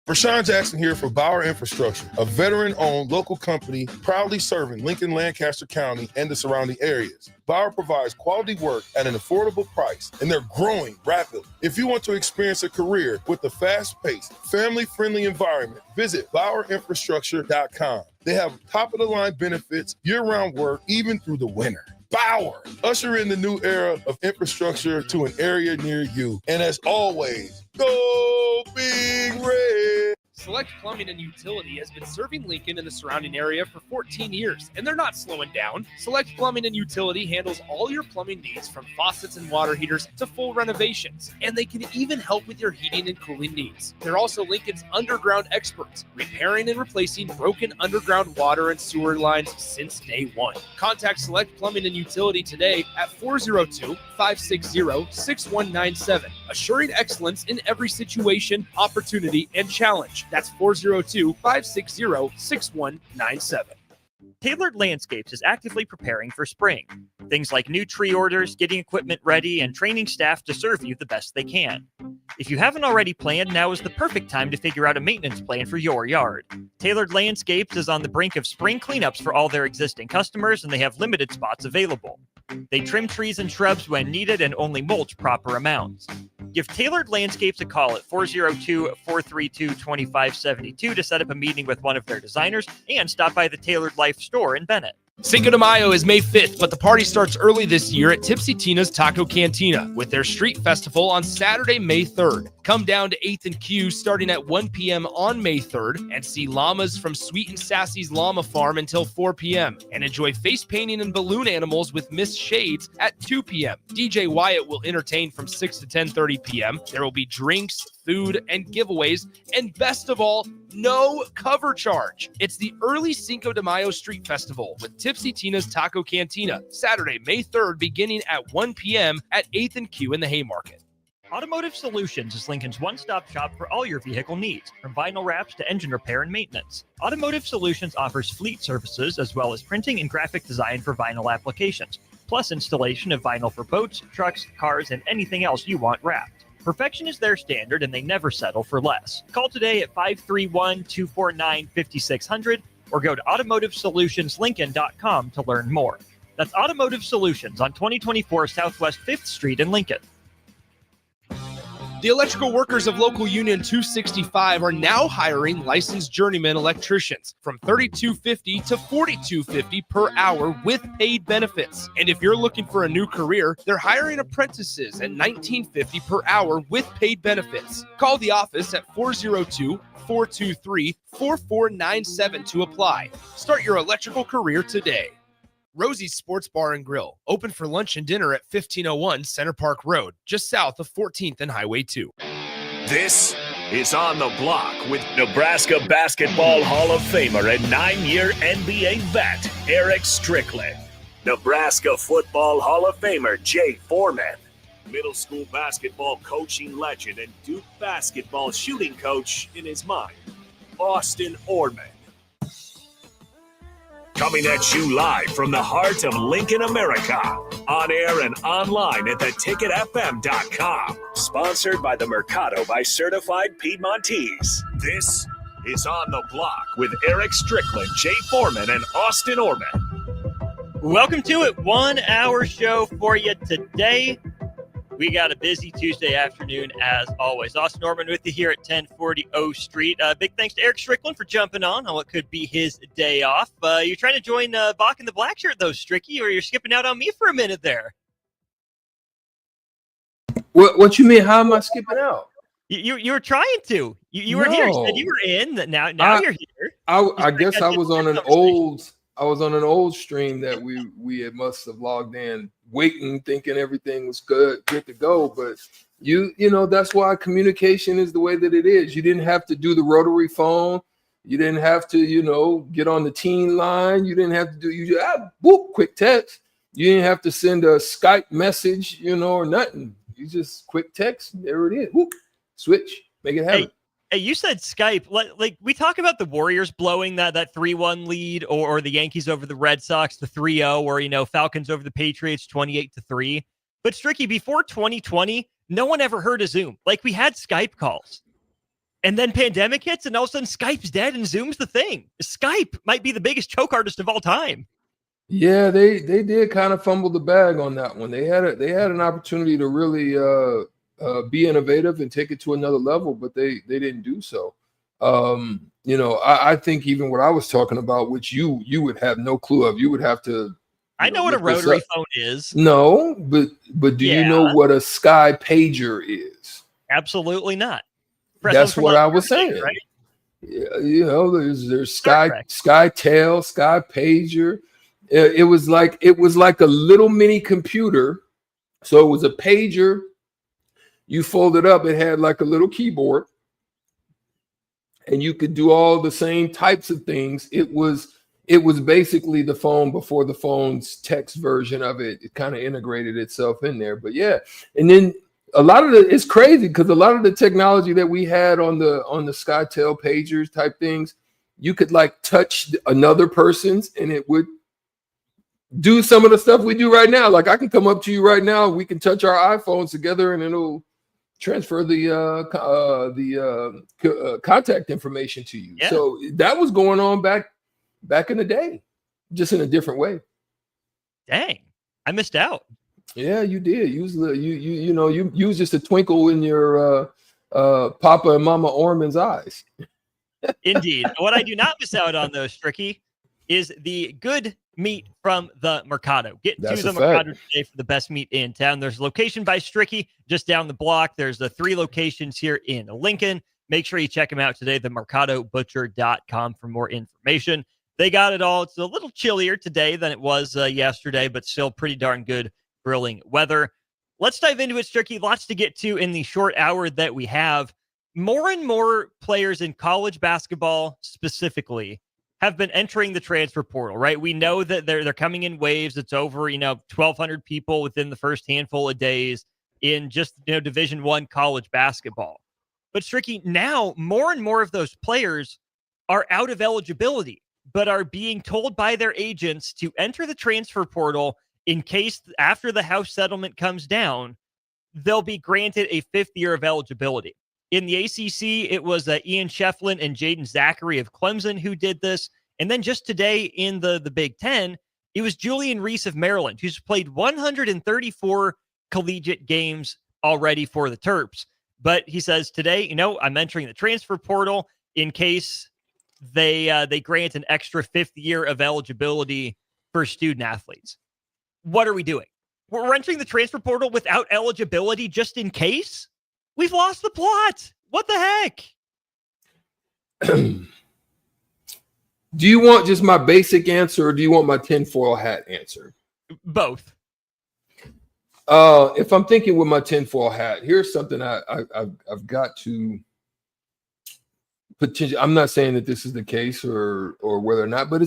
Rashawn Jackson here for Bauer Infrastructure, a veteran-owned local company proudly serving Lincoln, Lancaster County, and the surrounding areas. Bauer provides quality work at an affordable price, and they're growing rapidly. If you want to experience a career with a fast-paced, family-friendly environment, visit BauerInfrastructure.com. They have top-of-the-line benefits, year-round work, even through the winter. Bauer, usher in the new era of infrastructure to an area near you. And as always, go Big Red! Select Plumbing and Utility has been serving Lincoln and the surrounding area for 14 years, and they're not slowing down. Select Plumbing and Utility handles all your plumbing needs, from faucets and water heaters to full renovations, and they can even help with your heating and cooling needs. They're also Lincoln's underground experts, repairing and replacing broken underground water and sewer lines since day one. Contact Select Plumbing and Utility today at 402-560-6197, assuring excellence in every situation, opportunity, and challenge. That's 402-560-6197. Tailored Landscapes is actively preparing for spring. Things like new tree orders, getting equipment ready, and training staff to serve you the best they can. If you haven't already planned, now is the perfect time to figure out a maintenance plan for your yard. Tailored Landscapes is on the brink of spring cleanups for all their existing customers, and they have limited spots available. They trim trees and shrubs when needed and only mulch proper amounts. Give Tailored Landscapes a call at 402-432-2572 to set up a meeting with one of their designers, and stop by the Tailored Life store in Bennett. Cinco de Mayo is May 5th, but the party starts early this year at Tipsy Tina's Taco Cantina with their street festival on Saturday, May 3rd. Come down to 8th and Q starting at 1 p.m. on May 3rd and see llamas from Sweet and Sassy's Llama Farm until 4 p.m. and enjoy face painting and balloon animals with Miss Shades at 2 p.m. DJ Wyatt will entertain from 6 to 10:30 p.m. There will be drinks, food, and giveaways, and best of all, no cover charge. It's the early Cinco de Mayo Street Festival with Tipsy Tina's Taco Cantina, Saturday, May 3rd, beginning at 1 p.m. at 8th and Q in the Haymarket. Automotive Solutions is Lincoln's one-stop shop for all your vehicle needs, from vinyl wraps to engine repair and maintenance. Automotive Solutions offers fleet services as well as printing and graphic design for vinyl applications, plus installation of vinyl for boats, trucks, cars, and anything else you want wrapped. Perfection is their standard, and they never settle for less. Call today at 531-249-5600 or go to automotivesolutionslincoln.com to learn more. That's Automotive Solutions on 2024 Southwest 5th Street in Lincoln. The electrical workers of Local Union 265 are now hiring licensed journeyman electricians from $32.50 to $42.50 per hour with paid benefits. And if you're looking for a new career, they're hiring apprentices at $19.50 per hour with paid benefits. Call the office at 402-423-4497 to apply. Start your electrical career today. Rosie's Sports Bar and Grill, open for lunch and dinner at 1501 Center Park Road, just south of 14th and Highway 2. This is On the Block with Nebraska Basketball Hall of Famer and 9-year NBA vet, Eric Strickland. Nebraska Football Hall of Famer, Jay Foreman. Middle school basketball coaching legend and Duke basketball shooting coach in his mind, Austin Orman. Coming at you live from the heart of Lincoln, America. On air and online at theticketfm.com. Sponsored by the Mercado by Certified Piedmontese. This is On the Block with Eric Strickland, Jay Foreman, and Austin Orman. Welcome to it. 1 hour show for you today. We got a busy Tuesday afternoon, as always. Austin Norman with you here at 1040 O Street. Big thanks to Eric Strickland for jumping on what could be his day off. You're trying to join Bach in the black shirt, though, Stricky, or you're skipping out on me for a minute there. What you mean? How am I skipping out? You were trying to. You were here. You said you were in. Now you're here. I guess I was on an old. I was on an old stream that we must have logged in, waiting, thinking everything was good to go. But you know, that's why communication is the way that it is. You didn't have to do the rotary phone. You didn't have to, get on the teen line. You didn't have to do quick text. You didn't have to send a Skype message, or nothing. You just quick text. There it is. Whoop, switch, make it happen. Hey, you said Skype. Like we talk about the Warriors blowing that 3-1 lead, or the Yankees over the Red Sox, the 3-0, or Falcons over the Patriots 28-3. But Stricky, before 2020, no one ever heard of Zoom. Like, we had Skype calls. And then pandemic hits, and all of a sudden Skype's dead and Zoom's the thing. Skype might be the biggest choke artist of all time. Yeah, they did kind of fumble the bag on that one. They had an opportunity to really be innovative and take it to another level, but they didn't do so. I think even what I was talking about, which you would have no clue of, you would have to. I know what a rotary phone is. No, but do you know what a Sky pager is? Absolutely not. That's what I was saying. Right? Yeah, there's Sky Skytel, Sky pager. It was like a little mini computer. So it was a pager. You fold it up, it had like a little keyboard, and you could do all the same types of things. It was basically the phone before the phone's text version of it. It kind of integrated itself in there. But yeah, and then a lot of it's crazy because a lot of the technology that we had on the SkyTel pagers type things, you could like touch another person's and it would do some of the stuff we do right now. Like I can come up to you right now, we can touch our iPhones together and it'll transfer the contact information to you. Yeah. So that was going on back in the day, just in a different way. Dang, I missed out. Yeah, you did. You was just a twinkle in your Papa and Mama Orman's eyes. Indeed. What I do not miss out on, though, Stricky, is the good meat from the Mercado. Get to the Mercado today for the best meat in town. There's a location by Stricky just down the block. There's the 3 locations here in Lincoln. Make sure you check them out today, themercadobutcher.com for more information. They got it all. It's a little chillier today than it was yesterday, but still pretty darn good grilling weather. Let's dive into it, Stricky. Lots to get to in the short hour that we have. More and more players in college basketball specifically have been entering the transfer portal, right? We know that they're coming in waves. It's over, 1,200 people within the first handful of days in just, Division I college basketball. But Stricky, now more and more of those players are out of eligibility, but are being told by their agents to enter the transfer portal in case after the house settlement comes down, they'll be granted a 5th year of eligibility. In the ACC, it was Ian Shefflin and Jaden Zachary of Clemson who did this. And then just today in the Big Ten, it was Julian Reese of Maryland, who's played 134 collegiate games already for the Terps. But he says today, I'm entering the transfer portal in case they grant an extra 5th year of eligibility for student athletes. What are we doing? We're entering the transfer portal without eligibility just in case? We've lost the plot. What the heck? Do you want just my basic answer or do you want my tinfoil hat answer? Both. If I'm thinking with my tinfoil hat, here's something I've got to potentially. I'm not saying that this is the case or whether or not, but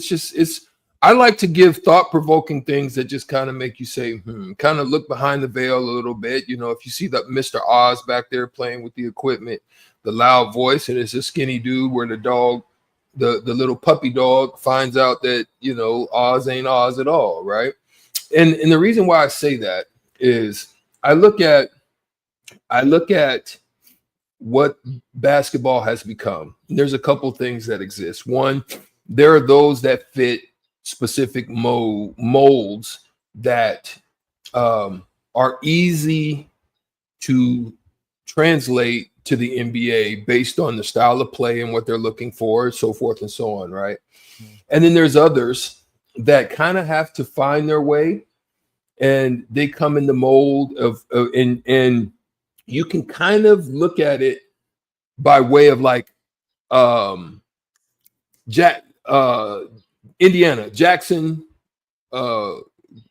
I like to give thought-provoking things that just kind of make you say, kind of look behind the veil a little bit. If you see that Mr. Oz back there playing with the equipment, the loud voice, and it's a skinny dude where the dog, the little puppy dog finds out that, Oz ain't Oz at all, right? And the reason why I say that is I look at what basketball has become. There's a couple things that exist. One, there are those that fit specific molds that are easy to translate to the NBA based on the style of play and what they're looking for, so forth and so on, right? And then there's others that kind of have to find their way, and they come in the mold of and you can kind of look at it by way of like Indiana, Jackson,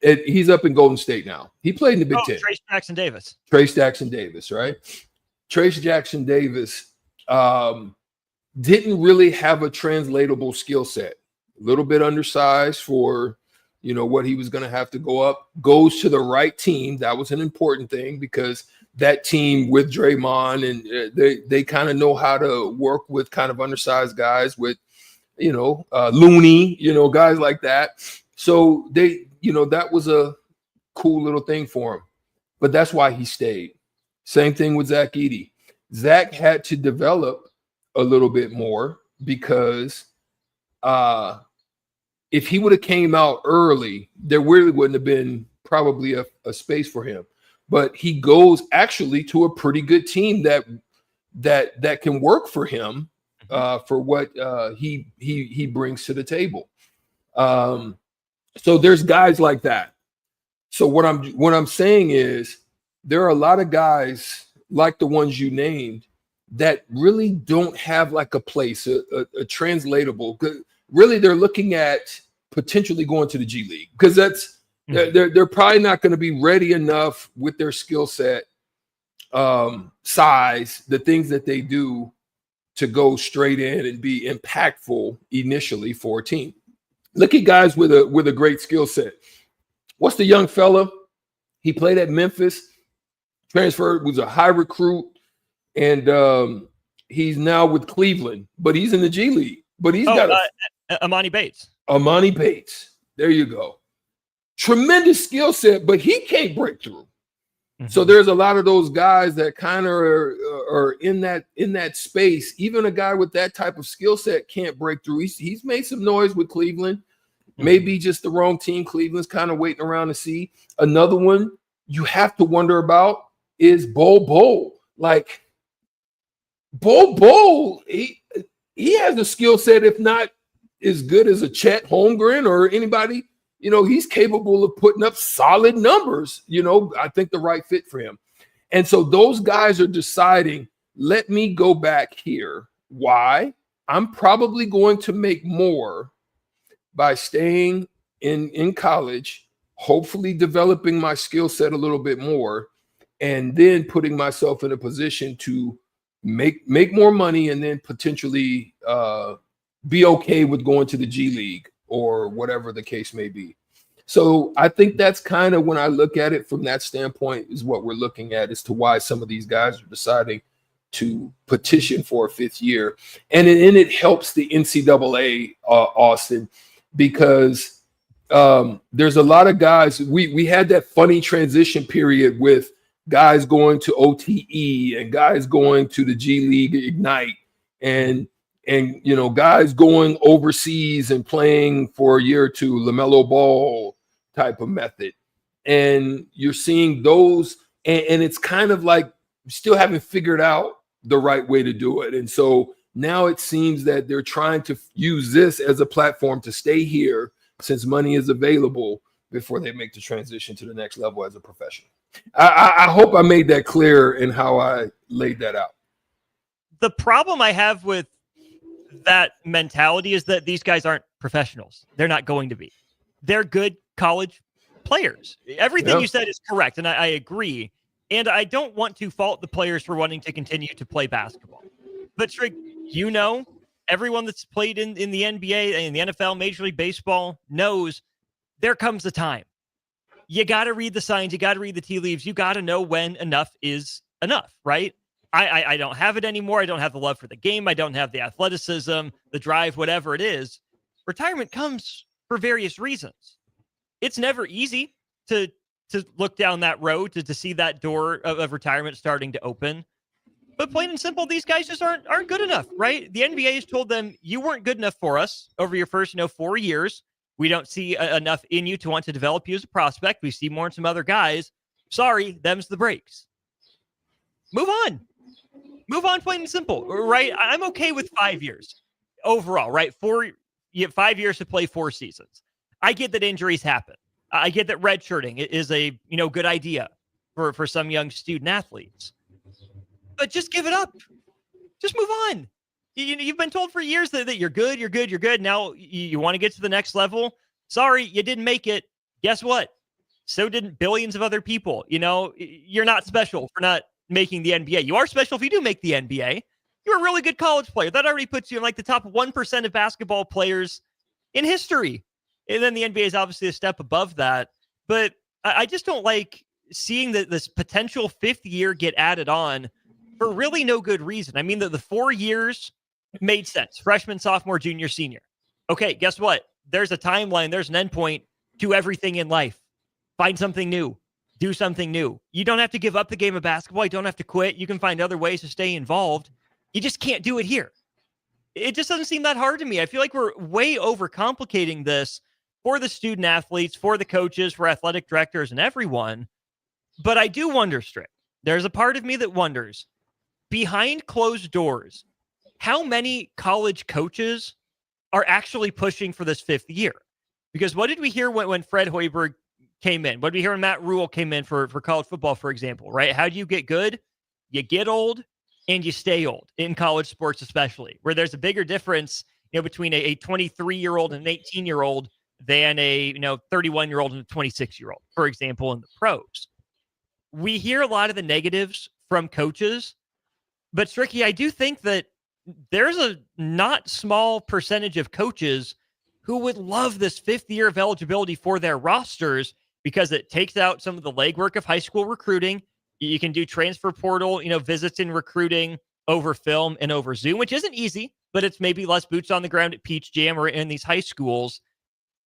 he's up in Golden State now. He played in the Big Ten. Trace Jackson Davis, right? Trace Jackson Davis didn't really have a translatable skill set. A little bit undersized for, what he was going to have to go up. Goes to the right team. That was an important thing because that team with Draymond and they kind of know how to work with kind of undersized guys with, Looney, guys like that. So they, that was a cool little thing for him. But that's why he stayed. Same thing with Zach Edey. Zach had to develop a little bit more because if he would have came out early, there really wouldn't have been probably a space for him. But he goes actually to a pretty good team that can work for him for what he brings to the table. So there's guys like that. So what I'm saying is there are a lot of guys like the ones you named that really don't have like a place, a translatable. Really, they're looking at potentially going to the G League because they're probably not going to be ready enough with their skill set, size, the things that they do to go straight in and be impactful initially for a team. Look at guys with a great skill set. What's the young fella? He played at Memphis, transferred, was a high recruit, and he's now with Cleveland, but he's in the G League. But he's got Amani Bates. Amani Bates. There you go. Tremendous skill set, but he can't break through. Mm-hmm. So there's a lot of those guys that kind of are in that space. Even a guy with that type of skill set can't break through. He's made some noise with Cleveland. Maybe just the wrong team. Cleveland's kind of waiting around to see. Another one you have to wonder about is Bol. Like Bol, he has a skill set, if not as good as a Chet Holmgren or anybody. He's capable of putting up solid numbers. I think the right fit for him. And so those guys are deciding, let me go back here. Why? I'm probably going to make more by staying in college, hopefully developing my skill set a little bit more, and then putting myself in a position to make more money and then potentially be okay with going to the G League or whatever the case may be. So I think that's kind of when I look at it from that standpoint is what we're looking at as to why some of these guys are deciding to petition for a fifth year. And it helps the NCAA, Austin, because there's a lot of guys. We had that funny transition period with guys going to OTE and guys going to the G League Ignite and guys going overseas and playing for a year or two, LaMelo Ball type of method. And you're seeing those, and it's kind of like still haven't figured out the right way to do it. And so now it seems that they're trying to use this as a platform to stay here since money is available before they make the transition to the next level as a professional. I hope I made that clear in how I laid that out. The problem I have with that mentality is that these guys aren't professionals. They're not going to be. They're good college players. Everything you said is correct, and I agree. And I don't want to fault the players for wanting to continue to play basketball. But Strick, everyone that's played in the NBA and the NFL, Major League Baseball, knows there comes a time. You got to read the signs. You got to read the tea leaves. You got to know when enough is enough, right? I don't have it anymore. I don't have the love for the game. I don't have the athleticism, the drive, whatever it is. Retirement comes for various reasons. It's never easy to look down that road, to see that door of retirement starting to open. But plain and simple, these guys just aren't good enough, right? The NBA has told them, you weren't good enough for us over your first 4 years. We don't see enough in you to want to develop you as a prospect. We see more in some other guys. Sorry, them's the breaks. Move on. Move on, plain and simple, right? I'm okay with 5 years overall, right? You have 5 years to play 4 seasons. I get that injuries happen. I get that redshirting is a good idea for some young student athletes. But just give it up. Just move on. You've been told for years that you're good, you're good, you're good. Now you want to get to the next level. Sorry, you didn't make it. Guess what? So didn't billions of other people. You're not special for not making the NBA. You are special if you do make the NBA. You're a really good college player. That already puts you in like the top 1% of basketball players in history. And then the NBA is obviously a step above that. But I just don't like seeing this potential fifth year get added on for really no good reason. I mean, the 4 years made sense. Freshman, sophomore, junior, senior. Okay, guess what? There's a timeline. There's an endpoint to everything in life. Find something new. Do something new. You don't have to give up the game of basketball. You don't have to quit. You can find other ways to stay involved. You just can't do it here. It just doesn't seem that hard to me. I feel like we're way overcomplicating this for the student athletes, for the coaches, for athletic directors, and everyone. But I do wonder, Strick. There's a part of me that wonders, behind closed doors, how many college coaches are actually pushing for this 5th year? Because what did we hear when Fred Hoiberg came in? What did we hear when Matt Rule came in for college football, for example, right? How do you get good? You get old and you stay old in college sports, especially, where there's a bigger difference, between a 23-year-old and an 18-year-old than a 31-year-old and a 26-year-old, for example, in the pros. We hear a lot of the negatives from coaches, but Stricky, I do think that there's a not small percentage of coaches who would love this 5th year of eligibility for their rosters because it takes out some of the legwork of high school recruiting. You can do transfer portal, visits and recruiting over film and over Zoom, which isn't easy, but it's maybe less boots on the ground at Peach Jam or in these high schools.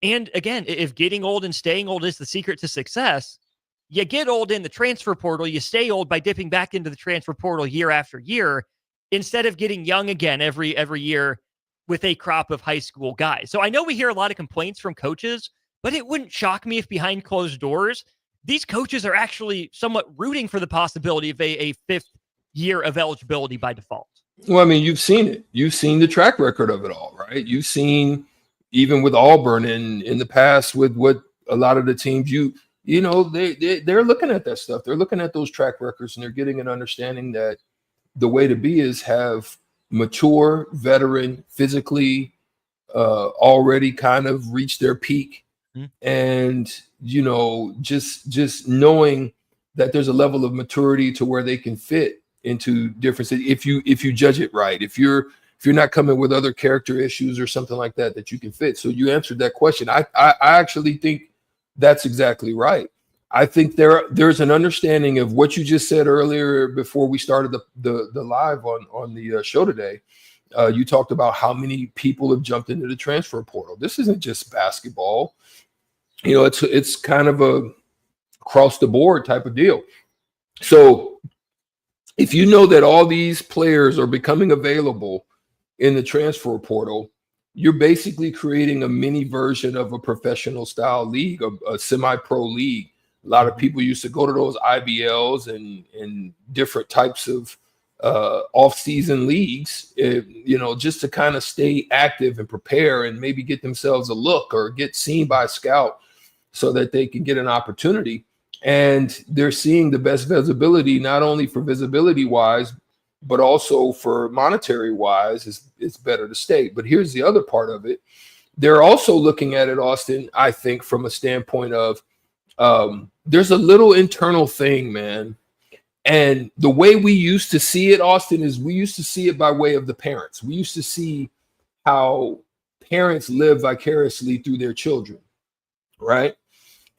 And again, if getting old and staying old is the secret to success, you get old in the transfer portal, you stay old by dipping back into the transfer portal year after year, instead of getting young again every year with a crop of high school guys. So I know we hear a lot of complaints from coaches, but it wouldn't shock me if behind closed doors, these coaches are actually somewhat rooting for the possibility of a 5th year of eligibility by default. Well, I mean, you've seen it. You've seen the track record of it all, right? You've seen, even with Auburn in the past, with what a lot of the teams, they're looking at that stuff. They're looking at those track records, and they're getting an understanding that the way to be is have mature, veteran, physically already kind of reached their peak. And, just knowing that there's a level of maturity to where they can fit into different cities. If you judge it right, if you're not coming with other character issues or something like that you can fit. So you answered that question. I actually think that's exactly right. I think there's an understanding of what you just said earlier before we started the live on the show today. You talked about how many people have jumped into the transfer portal. This isn't just basketball. It's kind of a across the board type of deal. So if you know that all these players are becoming available in the transfer portal, you're basically creating a mini version of a professional style league, a semi-pro league. A lot of people used to go to those IBLs and different types of off-season leagues, just to kind of stay active and prepare and maybe get themselves a look or get seen by a scout so that they can get an opportunity. And they're seeing the best visibility, not only for visibility wise, but also for monetary wise, it's better to stay. But here's the other part of it. They're also looking at it, Austin, I think, from a standpoint of there's a little internal thing, man. And the way we used to see it, Austin, is we used to see it by way of the parents. We used to see how parents live vicariously through their children, right?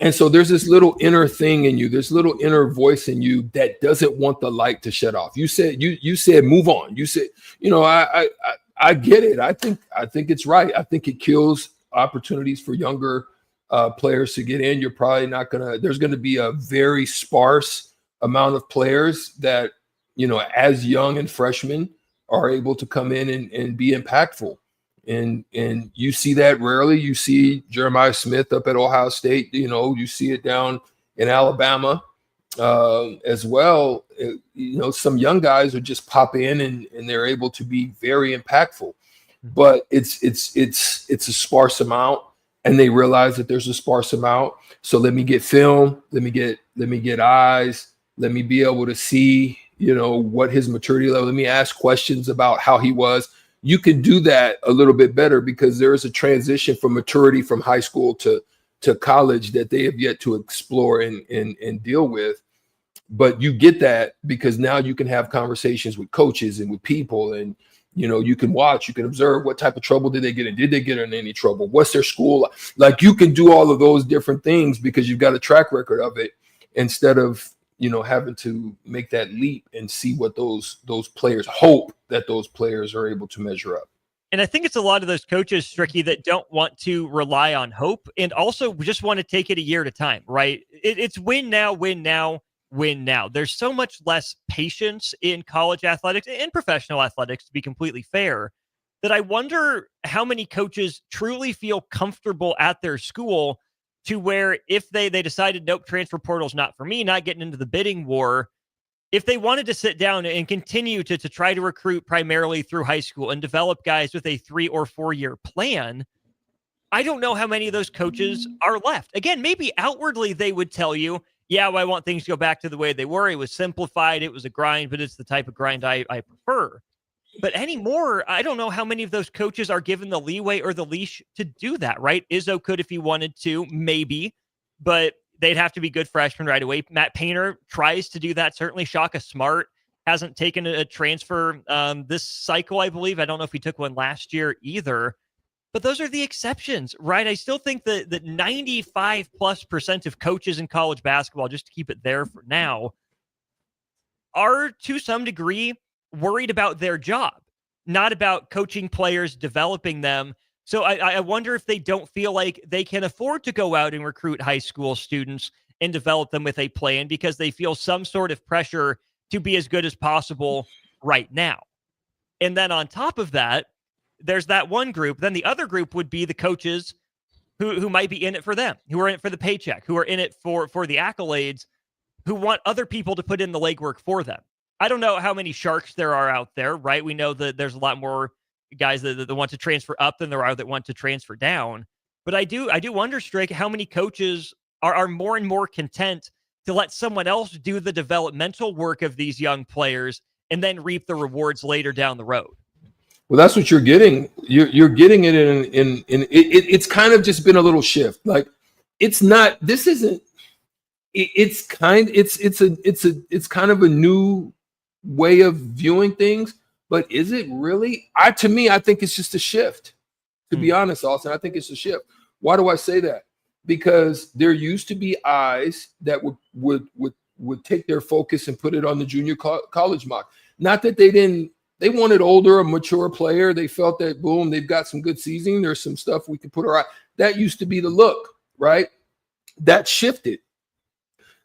And so there's this little inner thing in you, this little inner voice in you that doesn't want the light to shut off. You said move on. You said, I get it. I think it's right. I think it kills opportunities for younger players to get in. You're probably not there's gonna be a very sparse amount of players that, as young and freshmen are able to come in and be impactful. And you see that rarely. You see Jeremiah Smith up at Ohio State, you see it down in Alabama as well. Some young guys would just pop in and they're able to be very impactful, but it's a sparse amount, and they realize that there's a sparse amount. So let me get film, let me get eyes, let me be able to see, what his maturity level, let me ask questions about how he was. You can do that a little bit better because there is a transition from maturity from high school to college that they have yet to explore and deal with. But you get that because now you can have conversations with coaches and with people, and you can watch, you can observe what type of trouble did they get in? Did they get in any trouble? What's their school like? You can do all of those different things because you've got a track record of it, instead of having to make that leap and see what those players hope that those players are able to measure up. And I think it's a lot of those coaches, Stricky, that don't want to rely on hope and also just want to take it a year at a time, right? It's win now, win now, win now. There's so much less patience in college athletics and professional athletics, to be completely fair, that I wonder how many coaches truly feel comfortable at their school to where if they decided, nope, transfer portal's not for me, not getting into the bidding war, if they wanted to sit down and continue to try to recruit primarily through high school and develop guys with a 3 or 4 year plan, I don't know how many of those coaches are left. Again, maybe outwardly they would tell you, yeah, well, I want things to go back to the way they were. It was simplified. It was a grind, but it's the type of grind I prefer. But anymore, I don't know how many of those coaches are given the leeway or the leash to do that, right? Izzo could if he wanted to, maybe, but they'd have to be good freshmen right away. Matt Painter tries to do that. Certainly Shaka Smart hasn't taken a transfer this cycle, I believe. I don't know if he took one last year either. But those are the exceptions, right? I still think that 95+% of coaches in college basketball, just to keep it there for now, are to some degree worried about their job, not about coaching players, developing them. So I wonder if they don't feel like they can afford to go out and recruit high school students and develop them with a plan because they feel some sort of pressure to be as good as possible right now. And then on top of that, there's that one group. Then the other group would be the coaches who might be in it for them, who are in it for the paycheck, who are in it for the accolades, who want other people to put in the legwork for them. I don't know how many sharks there are out there, right? We know that there's a lot more guys that want to transfer up than there are that want to transfer down. But I do wonder, Strick, how many coaches are more and more content to let someone else do the developmental work of these young players and then reap the rewards later down the road. Well, that's what you're getting. You're getting it in it's kind of just been a little shift. Like it's not. This isn't. It's kind of a new way of viewing things. But is it really? To me, I think it's just a shift. To be honest, Austin, I think it's a shift. Why do I say that? Because there used to be eyes that would take their focus and put it on the junior college mock. Not that they didn't. They wanted older, a mature player. They felt that, boom, they've got some good seasoning. There's some stuff we can put around. That used to be the look, right? That shifted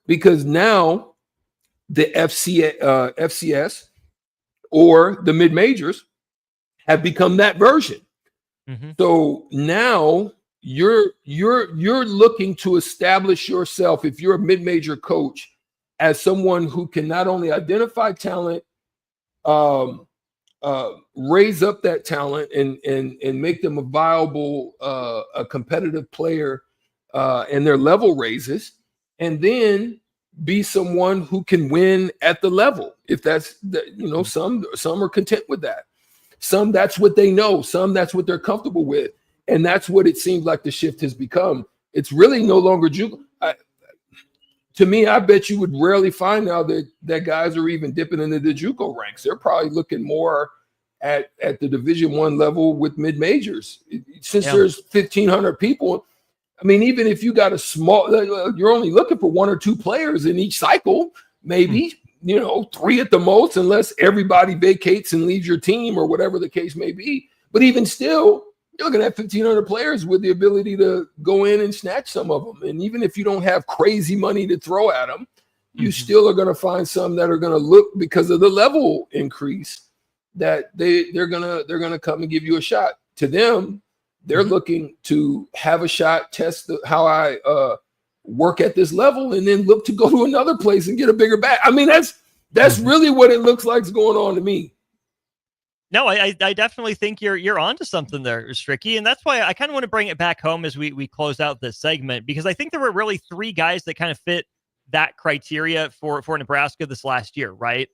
because now the FCS or the mid-majors have become that version. Mm-hmm. So now you're looking to establish yourself, if you're a mid-major coach, as someone who can not only identify talent, raise up that talent and make them a viable, a competitive player, and their level raises, and then be someone who can win at the level. If that's some are content with that. Some that's what they know. Some that's what they're comfortable with, and that's what it seems like the shift has become. It's really no longer JUCO. To me, I bet you would rarely find now that guys are even dipping into the JUCO ranks. They're probably looking more at the Division I level with mid-majors. Since there's 1,500 people, I mean, even if you got a small, you're only looking for 1 or 2 players in each cycle, maybe, 3 at the most, unless everybody vacates and leaves your team or whatever the case may be. But even still, you're looking at 1,500 players with the ability to go in and snatch some of them. And even if you don't have crazy money to throw at them, you still are going to find some that are going to look, because of the level increase, that they're gonna come and give you a shot. To them, they're looking to have a shot, test how I work at this level, and then look to go to another place and get a bigger bag. I mean, that's really what it looks like is going on to me. No, I definitely think you're onto something there, Stricky, and that's why I kind of want to bring it back home as we close out this segment, because I think there were really 3 guys that kind of fit that criteria for Nebraska this last year, right?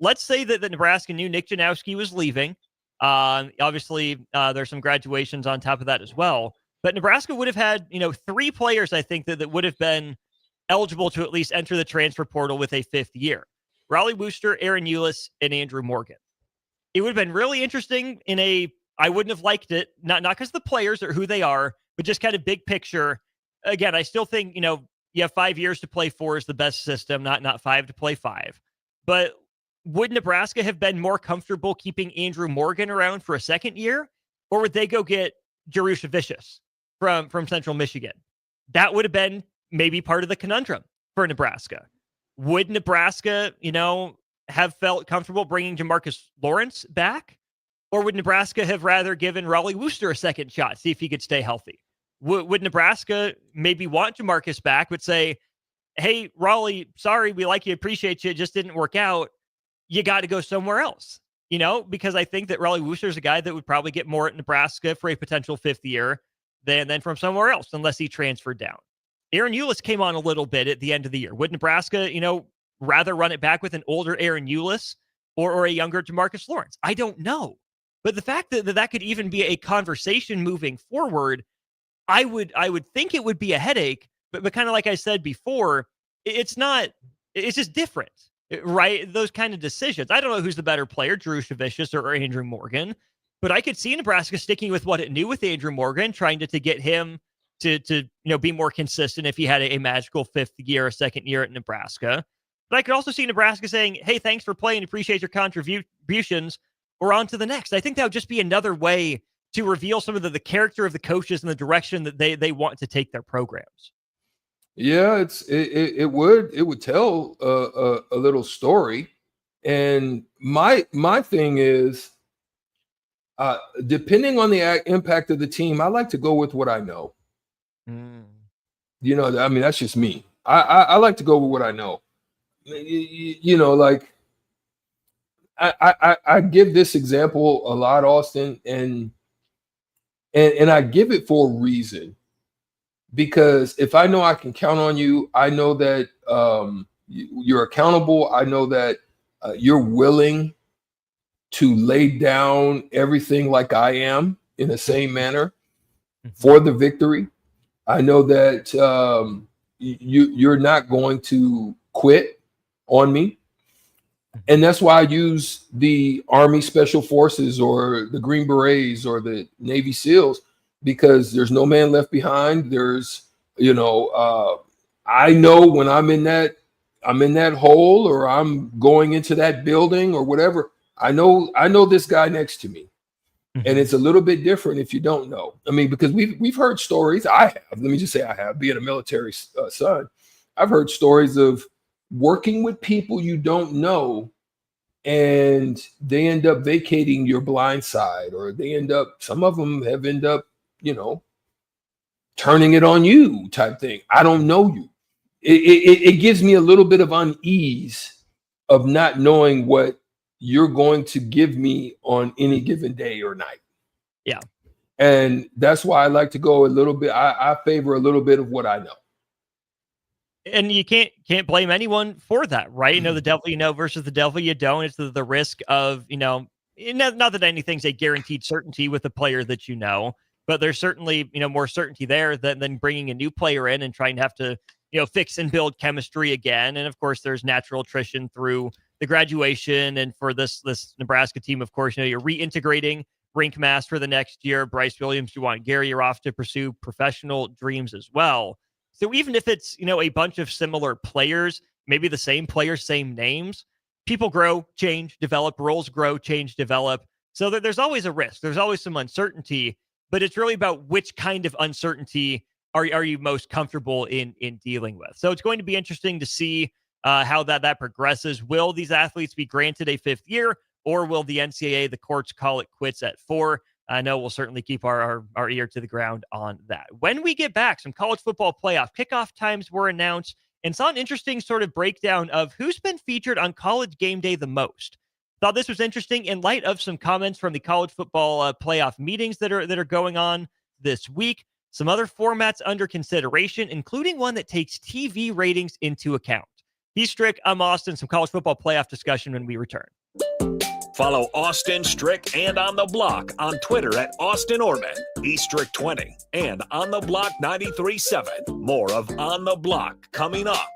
Let's say that Nebraska knew Nick Janowski was leaving. Obviously, there's some graduations on top of that as well. But Nebraska would have had, 3 players, I think, that would have been eligible to at least enter the transfer portal with a 5th year. Raleigh Wooster, Aaron Eulis, and Andrew Morgan. It would have been really interesting I wouldn't have liked it, not because the players or who they are, but just kind of big picture. Again, I still think, you have 5 years to play 4 is the best system, not 5 to play 5. But would Nebraska have been more comfortable keeping Andrew Morgan around for a 2nd year? Or would they go get Jerusha Vicious from Central Michigan? That would have been maybe part of the conundrum for Nebraska. Would Nebraska, have felt comfortable bringing Jamarcus Lawrence back? Or would Nebraska have rather given Raleigh Wooster a second shot, see if he could stay healthy? Would Nebraska maybe want Jamarcus back, but say, hey, Raleigh, sorry, we like you, appreciate you, it just didn't work out. You got to go somewhere else, because I think that Raleigh Wooster is a guy that would probably get more at Nebraska for a potential 5th year than from somewhere else, unless he transferred down. Aaron Eulis came on a little bit at the end of the year. Would Nebraska, rather run it back with an older Aaron Eulis or a younger Demarcus Lawrence? I don't know. But the fact that could even be a conversation moving forward, I would think it would be a headache. But kind of like I said before, it's just different, right? Those kind of decisions. I don't know who's the better player, Drew Shavicius or Andrew Morgan, but I could see Nebraska sticking with what it knew with Andrew Morgan, trying to get him to be more consistent if he had a magical 5th year, a 2nd year at Nebraska. But I could also see Nebraska saying, hey, thanks for playing, appreciate your contributions, or on to the next. I think that would just be another way to reveal some of the character of the coaches and the direction that they want to take their programs. Yeah, it would tell a little story. And my thing is, depending on the impact of the team, I like to go with what I know. That's just me. I like to go with what I know. Like I give this example a lot, Austin, and I give it for a reason. Because if I know I can count on you, I know that you're accountable. I know that you're willing to lay down everything like I am in the same manner for the victory. I know that you're not going to quit on me. And that's why I use the Army Special Forces or the Green Berets or the Navy SEALs, because there's no man left behind. There's, I know when I'm in that hole or I'm going into that building or whatever, I know this guy next to me. And it's a little bit different if you don't know. I mean, because we've heard stories. I have. Let me just say I have. Being a military son, I've heard stories of working with people you don't know, and they end up vacating your blind side, or some of them have ended up, turning it on you type thing. I don't know you. It gives me a little bit of unease of not knowing what you're going to give me on any given day or night. Yeah. And that's why I like to go a little bit. I favor a little bit of what I know. And you can't blame anyone for that, right? The devil you know versus the devil you don't. It's the risk of, not that anything's a guaranteed certainty with a player that you know, but there's certainly, more certainty there than bringing a new player in and trying to have to, fix and build chemistry again. And of course, there's natural attrition through the graduation. And for this Nebraska team, of course, you're reintegrating rink mass for the next year. Bryce Williams, you want Gary, you're off to pursue professional dreams as well. So even if it's, a bunch of similar players, maybe the same players, same names, people grow, change, develop, roles grow, change, develop. So there's always a risk. There's always some uncertainty, but it's really about which kind of uncertainty are you most comfortable in dealing with. So it's going to be interesting to see how that progresses. Will these athletes be granted a 5th year, or will the NCAA, the courts, call it quits at 4? I know we'll certainly keep our ear to the ground on that. When we get back, some college football playoff kickoff times were announced, and saw an interesting sort of breakdown of who's been featured on College Game Day the most. Thought this was interesting in light of some comments from the college football playoff meetings that are going on this week. Some other formats under consideration, including one that takes TV ratings into account. He's Strick, I'm Austin. Some college football playoff discussion when we return. Follow Austin Strick and On the Block on Twitter at Austin Orman, eStrick20, and On the Block 93.7. More of On the Block coming up.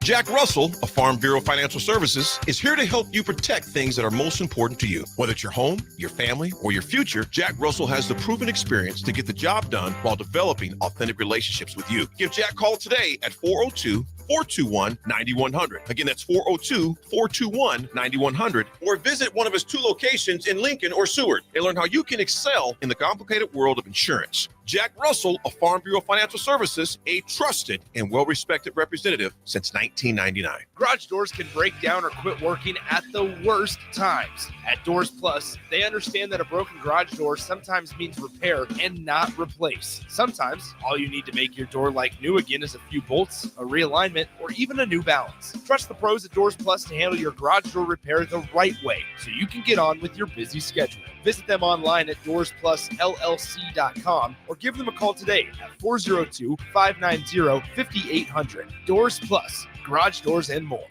Jack Russell of Farm Bureau Financial Services is here to help you protect things that are most important to you. Whether it's your home, your family, or your future, Jack Russell has the proven experience to get the job done while developing authentic relationships with you. Give Jack a call today at 402-421-9100. Again, that's 402-421-9100. Or visit one of his 2 locations in Lincoln or Seward and learn how you can excel in the complicated world of insurance. Jack Russell of Farm Bureau Financial Services, a trusted and well-respected representative since 1999. Garage doors can break down or quit working at the worst times. At Doors Plus, they understand that a broken garage door sometimes means repair and not replace. Sometimes all you need to make your door like new again is a few bolts, a realignment, or even a new balance. Trust the pros at Doors Plus to handle your garage door repair the right way so you can get on with your busy schedule. Visit them online at DoorsPlusLLC.com or give them a call today at 402-590-5800. Doors Plus, garage doors and more.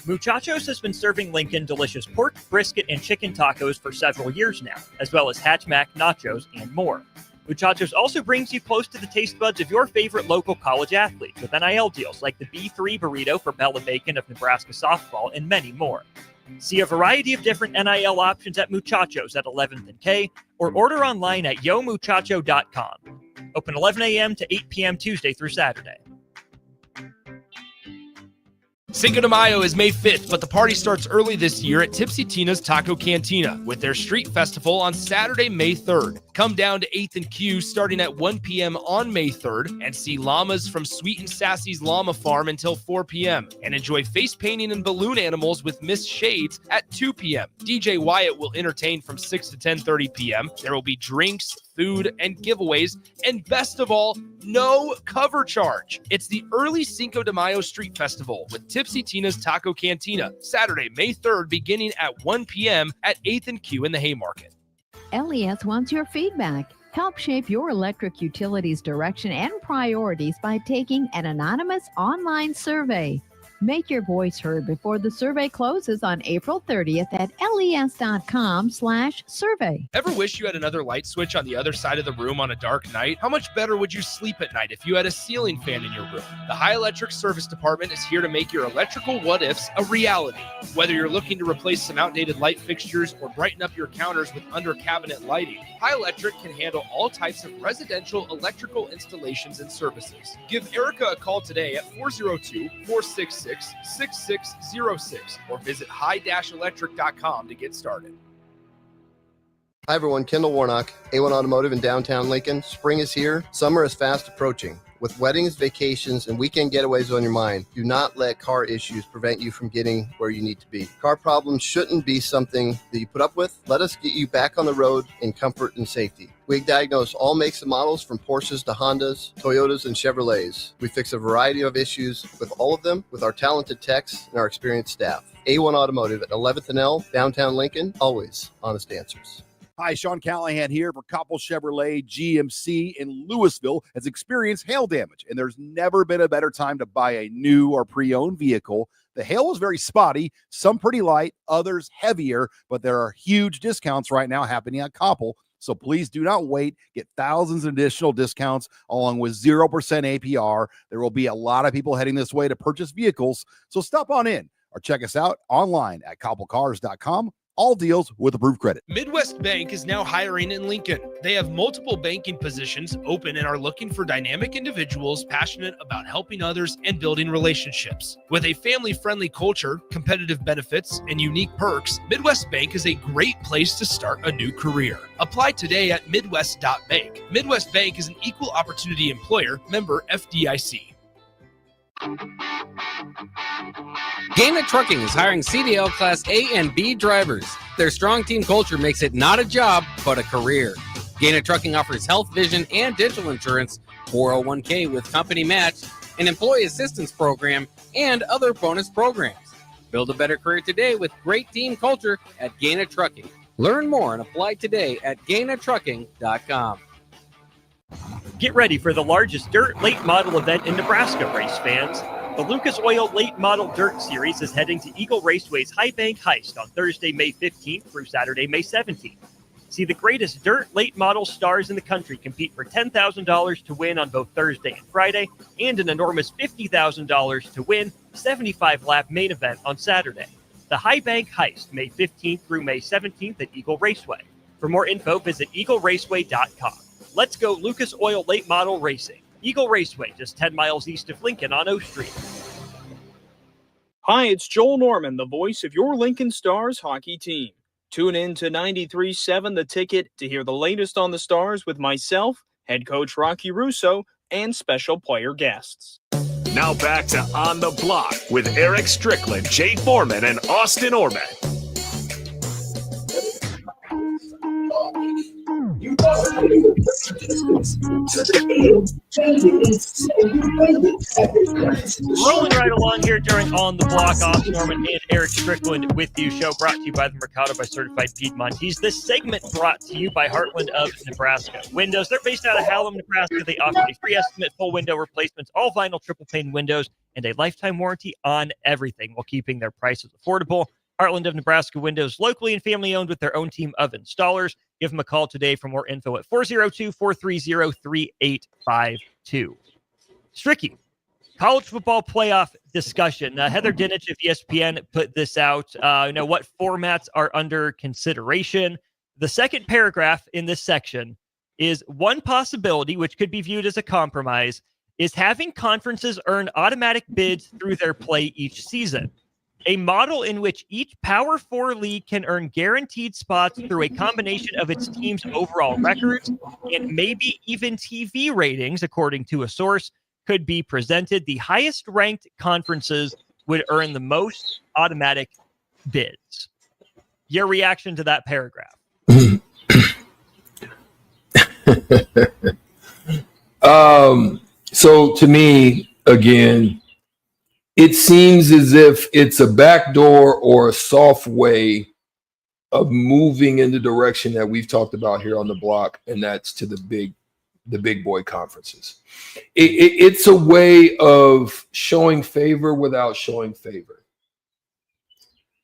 Muchachos has been serving Lincoln delicious pork, brisket, and chicken tacos for several years now, as well as Hatch Mac nachos and more. Muchachos also brings you close to the taste buds of your favorite local college athletes with NIL deals like the B3 burrito for Bella Bacon of Nebraska softball and many more. See a variety of different NIL options at Muchachos at 11th and K or order online at yomuchacho.com. Open 11 a.m. to 8 p.m. Tuesday through Saturday. Cinco de Mayo is May 5th, but the party starts early this year at Tipsy Tina's Taco Cantina with their street festival on Saturday, May 3rd. Come down to 8th and Q starting at 1 p.m. on May 3rd and see llamas from Sweet and Sassy's Llama Farm until 4 p.m. and enjoy face painting and balloon animals with Miss Shades at 2 p.m. DJ Wyatt will entertain from 6 to 10:30 p.m. There will be drinks, food, and giveaways, and best of all, no cover charge. It's the early Cinco de Mayo Street Festival with Tipsy Tina's Taco Cantina, Saturday, May 3rd, beginning at 1 p.m. at 8th and Q in the Haymarket. LES wants your feedback. Help shape your electric utility's direction and priorities by taking an anonymous online survey. Make your voice heard before the survey closes on April 30th at les.com/survey. Ever wish you had another light switch on the other side of the room on a dark night? How much better would you sleep at night if you had a ceiling fan in your room? The High Electric Service Department is here to make your electrical what-ifs a reality. Whether you're looking to replace some outdated light fixtures or brighten up your counters with under-cabinet lighting, High Electric can handle all types of residential electrical installations and services. Give Erica a call today at 402-466-6606 or visit high-electric.com to get started. Hi everyone, Kendall Warnock, A1 Automotive in downtown Lincoln. Spring is here, summer is fast approaching. With weddings, vacations, and weekend getaways on your mind, do not let car issues prevent you from getting where you need to be. Car problems shouldn't be something that you put up with. Let us get you back on the road in comfort and safety. We diagnose all makes and models from Porsches to Hondas, Toyotas, and Chevrolets. We fix a variety of issues with all of them with our talented techs and our experienced staff. A1 Automotive at 11th and L, downtown Lincoln, always honest answers. Hi, Sean Callahan here for Koppel Chevrolet GMC in Louisville has experienced hail damage, and there's never been a better time to buy a new or pre-owned vehicle. The hail was very spotty, some pretty light, others heavier, but there are huge discounts right now happening at Koppel. So please do not wait. Get thousands of additional discounts along with 0% APR. There will be a lot of people heading this way to purchase vehicles. So stop on in or check us out online at koppelcars.com. All deals with approved credit. Midwest Bank is now hiring in Lincoln. They have multiple banking positions open and are looking for dynamic individuals passionate about helping others and building relationships. With a family-friendly culture, competitive benefits, and unique perks, Midwest Bank is a great place to start a new career. Apply today at midwest.bank. Midwest Bank is an equal opportunity employer, member FDIC. Gaina Trucking is hiring CDL Class A and B drivers. Their strong team culture makes it not a job, but a career. Gaina Trucking offers health, vision, and dental insurance, 401k with company match, an employee assistance program, and other bonus programs. Build a better career today with great team culture at Gaina Trucking. Learn more and apply today at GainaTrucking.com. Get ready for the largest dirt late model event in Nebraska, race fans. The Lucas Oil Late Model Dirt Series is heading to Eagle Raceway's High Bank Heist on Thursday, May 15th through Saturday, May 17th. See the greatest dirt late model stars in the country compete for $10,000 to win on both Thursday and Friday, and an enormous $50,000 to win 75-lap main event on Saturday. The High Bank Heist, May 15th through May 17th at Eagle Raceway. For more info, visit eagleraceway.com. Let's go Lucas Oil Late Model Racing. Eagle Raceway, just 10 miles east of Lincoln on O Street. Hi, it's Joel Norman, the voice of your Lincoln Stars hockey team. Tune in to 93.7 The Ticket to hear the latest on the Stars with myself, head coach Rocky Russo, and special player guests. Now back to On the Block with Eric Strickland, Jay Foreman, and Austin Orman. Rolling right along here during On the Block. Austin Norman and Eric Strickland with you. Show brought to you by the Mercado by Certified Piedmontese. This segment brought to you by Heartland of Nebraska Windows. They're based out of Hallam, Nebraska. They offer a free estimate, full window replacements, all vinyl triple pane windows, and a lifetime warranty on everything while keeping their prices affordable. Heartland of Nebraska Windows, locally and family owned with their own team of installers. Give them a call today for more info at 402-430-3852. Stricky, college football playoff discussion. Heather Dinich of ESPN put this out. What formats are under consideration. The second paragraph in this section is one possibility, which could be viewed as a compromise, is having conferences earn automatic bids through their play each season. A model in which each Power 4 league can earn guaranteed spots through a combination of its team's overall records and maybe even TV ratings, according to a source, could be presented. The highest ranked conferences would earn the most automatic bids. Your reaction to that paragraph? So to me, again, it seems as if it's a backdoor or a soft way of moving in the direction that we've talked about here on the block, and that's to the big boy conferences. It's a way of showing favor without showing favor.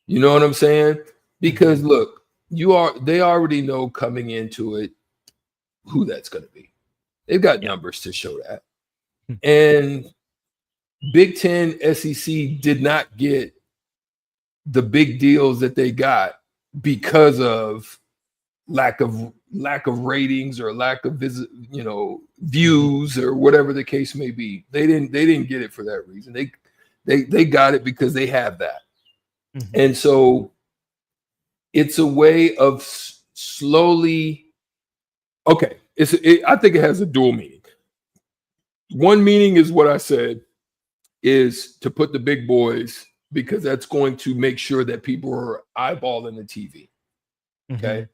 You know what I'm saying? Because look, they already know coming into it who that's going to be. They've got numbers to show that. And Big Ten, SEC did not get the big deals that they got because of lack of ratings or lack of views or whatever the case may be. They didn't get it for that reason. They got it because they have that. Mm-hmm. And so it's a way of slowly. Okay, I think it has a dual meaning. One meaning is what I said, is to put the big boys, because that's going to make sure that people are eyeballing the TV. Okay. Mm-hmm.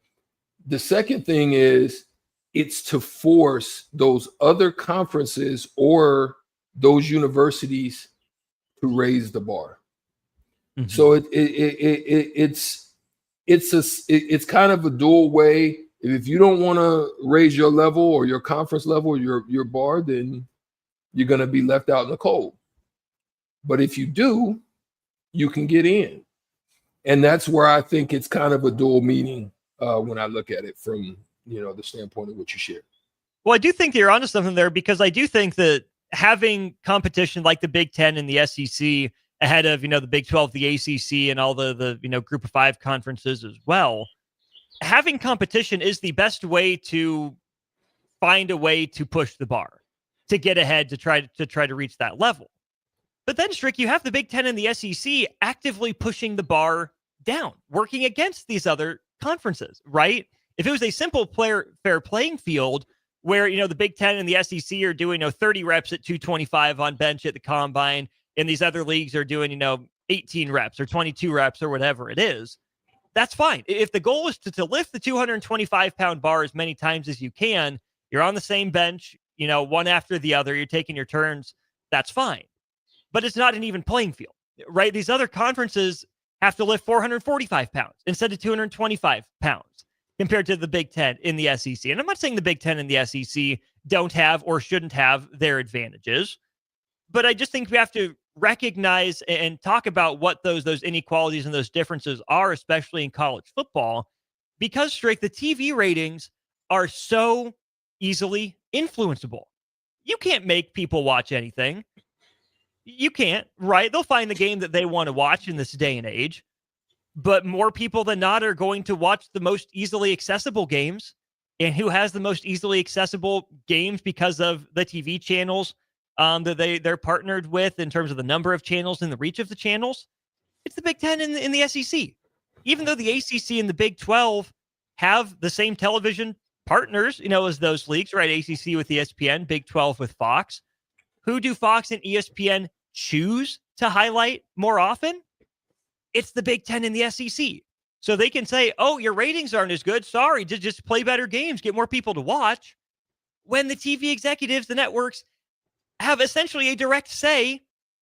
The second thing is it's to force those other conferences or those universities to raise the bar. Mm-hmm. So it's kind of a dual way. If you don't want to raise your level or your conference level or your bar, then you're going to be left out in the cold. But if you do, you can get in. And that's where I think it's kind of a dual meaning when I look at it from, the standpoint of what you shared. Well, I do think you're onto something there, because I do think that having competition like the Big Ten and the SEC ahead of, the Big 12, the ACC, and all the Group of Five conferences as well, having competition is the best way to find a way to push the bar, to get ahead, to try to reach that level. But then, Strick, you have the Big Ten and the SEC actively pushing the bar down, working against these other conferences, right? If it was a simple fair playing field where, the Big Ten and the SEC are doing 30 reps at 225 on bench at the combine, and these other leagues are doing, 18 reps or 22 reps or whatever it is, that's fine. If the goal is to lift the 225-pound bar as many times as you can, you're on the same bench, one after the other, you're taking your turns, that's fine. But it's not an even playing field, right? These other conferences have to lift 445 pounds instead of 225 pounds compared to the Big Ten in the SEC. And I'm not saying the Big Ten and the SEC don't have or shouldn't have their advantages, but I just think we have to recognize and talk about what those inequalities and those differences are, especially in college football, because, Strick, the TV ratings are so easily influenceable. You can't make people watch anything. You can't, right? They'll find the game that they want to watch in this day and age, but more people than not are going to watch the most easily accessible games. And who has the most easily accessible games because of the TV channels that they're partnered with in terms of the number of channels and the reach of the channels? It's the Big Ten and the SEC. Even though the ACC and the Big 12 have the same television partners, as those leagues, right? ACC with ESPN, Big 12 with Fox. Who do Fox and ESPN choose to highlight more often? It's the Big 10 and the SEC. So they can say, oh, your ratings aren't as good. Sorry, just play better games, get more people to watch. When the TV executives, the networks, have essentially a direct say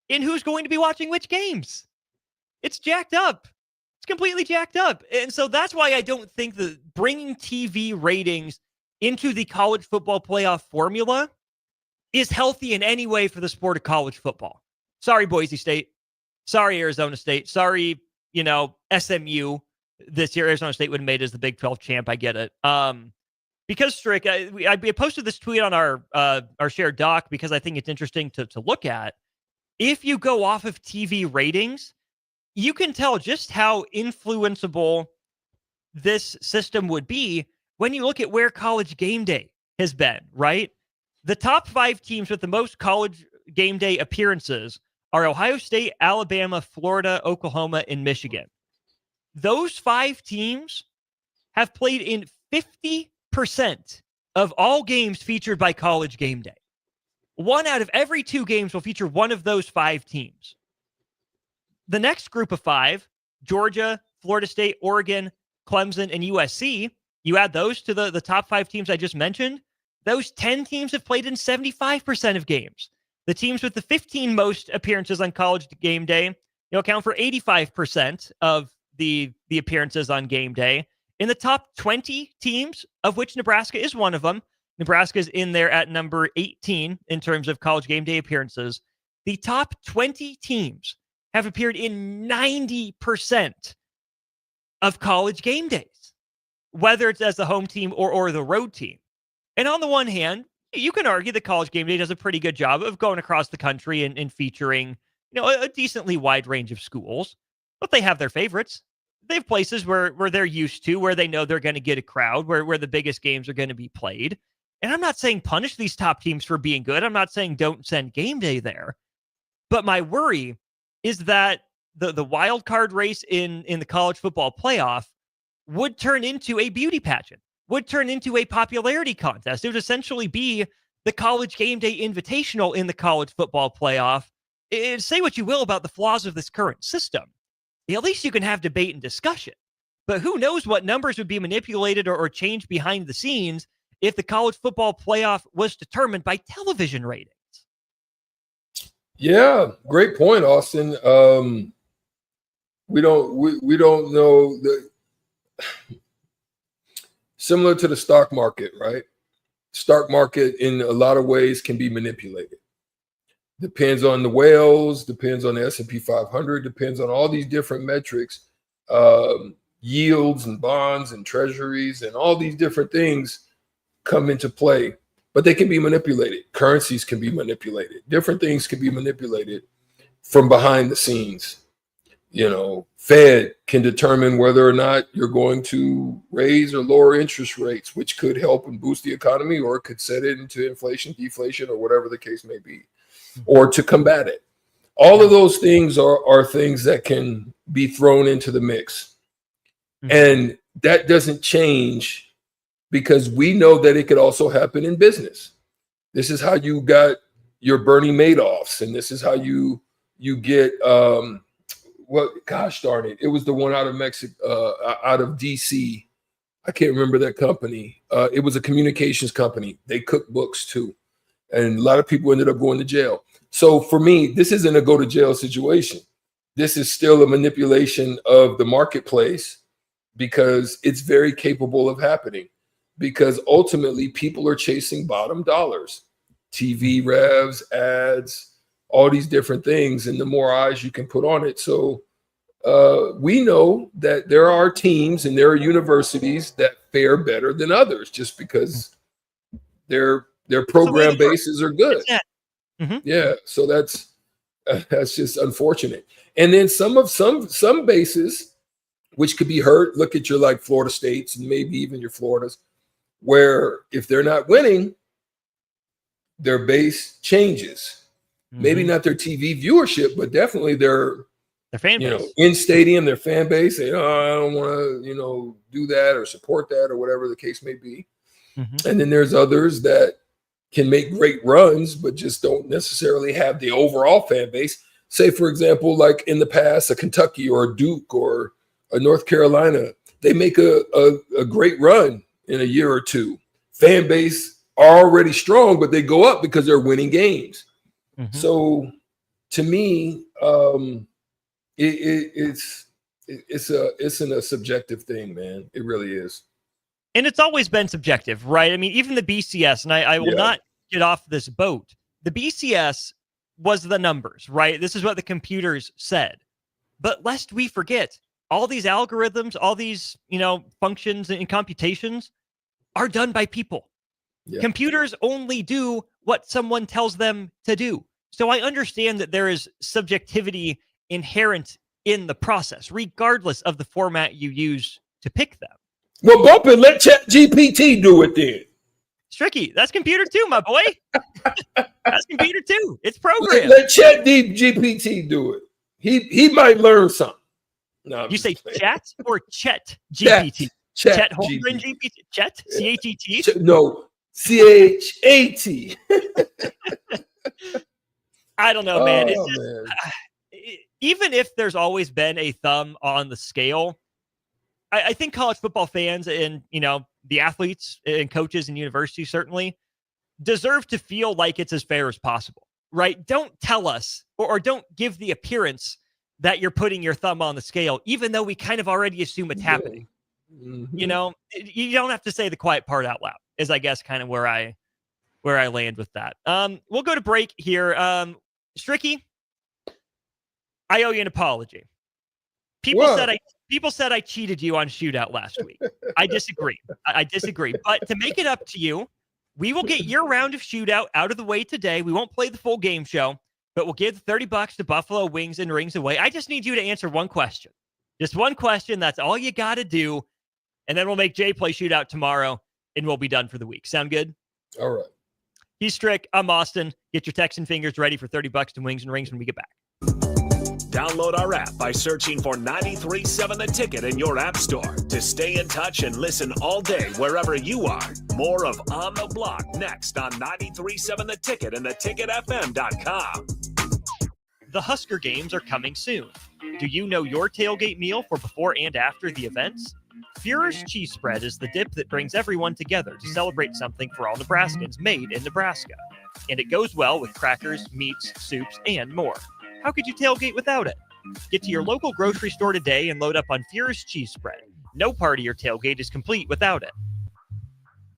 in who's going to be watching which games. It's jacked up. It's completely jacked up. And so that's why I don't think that bringing TV ratings into the college football playoff formula is healthy in any way for the sport of college football. Sorry, Boise State. Sorry, Arizona State. Sorry, SMU this year. Arizona State would have made it as the Big 12 champ. I get it. Because Strick, I posted this tweet on our shared doc because I think it's interesting to look at. If you go off of TV ratings, you can tell just how influenceable this system would be when you look at where College Game Day has been, right? The top 5 teams with the most College Game Day appearances are Ohio State, Alabama, Florida, Oklahoma, and Michigan. Those 5 teams have played in 50% of all games featured by College Game Day. 1 out of every 2 games will feature one of those 5 teams. The next group of 5, Georgia, Florida State, Oregon, Clemson, and USC, you add those to the top 5 teams I just mentioned, those 10 teams have played in 75% of games. The teams with the 15 most appearances on College Game Day, account for 85% of the appearances on game day. In the top 20 teams, of which Nebraska is one of them, Nebraska is in there at number 18 in terms of College Game Day appearances. The top 20 teams have appeared in 90% of College Game Days, whether it's as the home team or the road team. And on the one hand, you can argue that College Game Day does a pretty good job of going across the country and featuring, a decently wide range of schools, but they have their favorites. They have places where they're used to, where they know they're going to get a crowd, where the biggest games are going to be played. And I'm not saying punish these top teams for being good. I'm not saying don't send game day there. But my worry is that the wild card race in the college football playoff would turn into a beauty pageant, would turn into a popularity contest. It would essentially be the College Game Day Invitational in the college football playoff. Say what you will about the flaws of this current system. At least you can have debate and discussion. But who knows what numbers would be manipulated or changed behind the scenes if the college football playoff was determined by television ratings. Yeah, great point, Austin. We don't know similar to the stock market, right? Stock market in a lot of ways can be manipulated. Depends on the whales, depends on the S&P 500, depends on all these different metrics, yields and bonds and treasuries and all these different things come into play, but they can be manipulated. Currencies can be manipulated. Different things can be manipulated from behind the scenes. Fed can determine whether or not you're going to raise or lower interest rates, which could help and boost the economy, or it could set it into inflation, deflation, or whatever the case may be, or to combat it. All of those things are things that can be thrown into the mix. And that doesn't change because we know that it could also happen in business. This is how you got your Bernie Madoffs, and this is how you get gosh darn it, it was the one out of Mexico, out of DC. I can't remember that company. It was a communications company. They cooked books too, and a lot of people ended up going to jail. So for me, this isn't a go to jail situation. This is still a manipulation of the marketplace because it's very capable of happening. Because ultimately, people are chasing bottom dollars, TV revs, ads, all these different things, and the more eyes you can put on it. So we know that there are teams and there are universities that fare better than others just because their program bases are good. Yeah, so that's just unfortunate. And then some bases, which could be hurt. Look at your like Florida States and maybe even your Floridas, where if they're not winning, their base changes. Maybe not their TV viewership, but definitely their fan base. In stadium, their fan base. Say, I don't want to, do that or support that or whatever the case may be. And then there's others that can make great runs, but just don't necessarily have the overall fan base. Say, for example, like in the past, a Kentucky or a Duke or a North Carolina, they make a great run in a year or two. Fan base are already strong, but they go up because they're winning games. So to me, it's a subjective thing, man. It really is. And it's always been subjective, right? I mean, even the BCS, and I will not get off this boat. The BCS was the numbers, right? This is what the computers said. But lest we forget, all these algorithms, all these, functions and computations are done by people. Yeah. Computers only do what someone tells them to do. So I understand that there is subjectivity inherent in the process, regardless of the format you use to pick them. Well, bump it. Let ChatGPT do it then. Stricky, that's computer too, my boy. That's computer too. It's programmed. Let ChatGPT do it. He might learn something. No, you say chat or Chet GPT? Chet Holmgren GPT? Chet? C-H-E-T? No, C-H-A-T. I don't know, man. It's just, even if there's always been a thumb on the scale, I think college football fans and, the athletes and coaches and universities certainly deserve to feel like it's as fair as possible, right? Don't tell us or don't give the appearance that you're putting your thumb on the scale, even though we kind of already assume it's happening. You don't have to say the quiet part out loud is, I guess, kind of where I land with that. We'll go to break here. Stricky, I owe you an apology. People said I cheated you on Shootout last week. I disagree. I disagree. But to make it up to you, we will get your round of Shootout out of the way today. We won't play the full game show, but we'll give the $30 to Buffalo Wings and Rings away. I just need you to answer one question. Just one question. That's all you got to do. And then we'll make Jay play Shootout tomorrow, and we'll be done for the week. Sound good? All right. He's Strick. I'm Austin. Get your Texan fingers ready for $30 to Wings and Rings when we get back. Download our app by searching for 93.7 The Ticket in your app store to stay in touch and listen all day wherever you are. More of On the Block next on 93.7 The Ticket and theticketfm.com. The Husker games are coming soon. Do you know your tailgate meal for before and after the events? Führer's Cheese Spread is the dip that brings everyone together to celebrate something for all Nebraskans made in Nebraska. And it goes well with crackers, meats, soups, and more. How could you tailgate without it? Get to your local grocery store today and load up on Führer's Cheese Spread. No part of your tailgate is complete without it.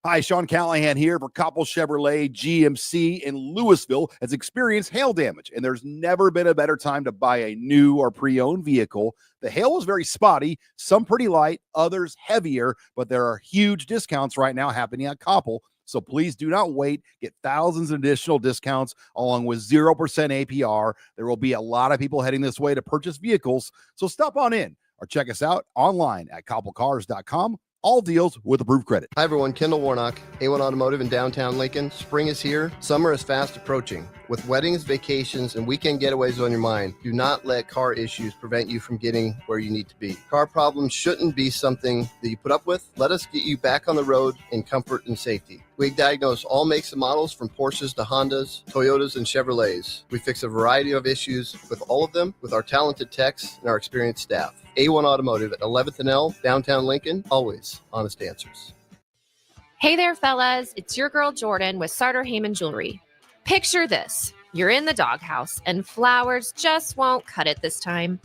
Hi, Sean Callahan here for Koppel Chevrolet GMC in Louisville has experienced hail damage, and there's never been a better time to buy a new or pre-owned vehicle. The hail was very spotty, some pretty light, others heavier, but there are huge discounts right now happening at Koppel. So please do not wait. Get thousands of additional discounts along with 0% APR. There will be a lot of people heading this way to purchase vehicles. So stop on in or check us out online at koppelcars.com. All deals with approved credit. Hi, everyone. Kendall Warnock, A1 Automotive in downtown Lincoln. Spring is here. Summer is fast approaching. With weddings, vacations, and weekend getaways on your mind, do not let car issues prevent you from getting where you need to be. Car problems shouldn't be something that you put up with. Let us get you back on the road in comfort and safety. We diagnose all makes and models from Porsches to Hondas, Toyotas, and Chevrolets. We fix a variety of issues with all of them with our talented techs and our experienced staff. A1 Automotive at 11th and L, downtown Lincoln. Always honest answers. Hey there, fellas. It's your girl Jordan with Sartor Heyman Jewelry. Picture this. You're in the doghouse and flowers just won't cut it this time.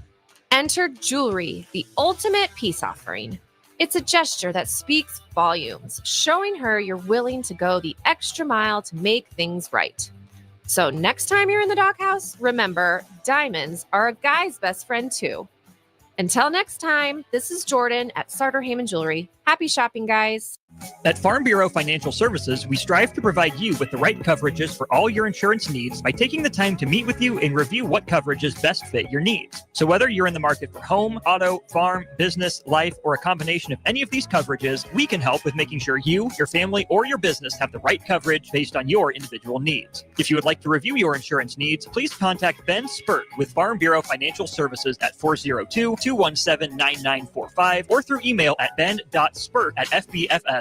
Enter jewelry, the ultimate peace offering. It's a gesture that speaks volumes, showing her you're willing to go the extra mile to make things right. So next time you're in the doghouse, remember, diamonds are a guy's best friend too. Until next time, this is Jordan at Sartor Heyman Jewelry. Happy shopping, guys. At Farm Bureau Financial Services, we strive to provide you with the right coverages for all your insurance needs by taking the time to meet with you and review what coverages best fit your needs. So whether you're in the market for home, auto, farm, business, life, or a combination of any of these coverages, we can help with making sure you, your family, or your business have the right coverage based on your individual needs. If you would like to review your insurance needs, please contact Ben Spurt with Farm Bureau Financial Services at 402-217-9945 or through email at ben.spurt@fbfs.com.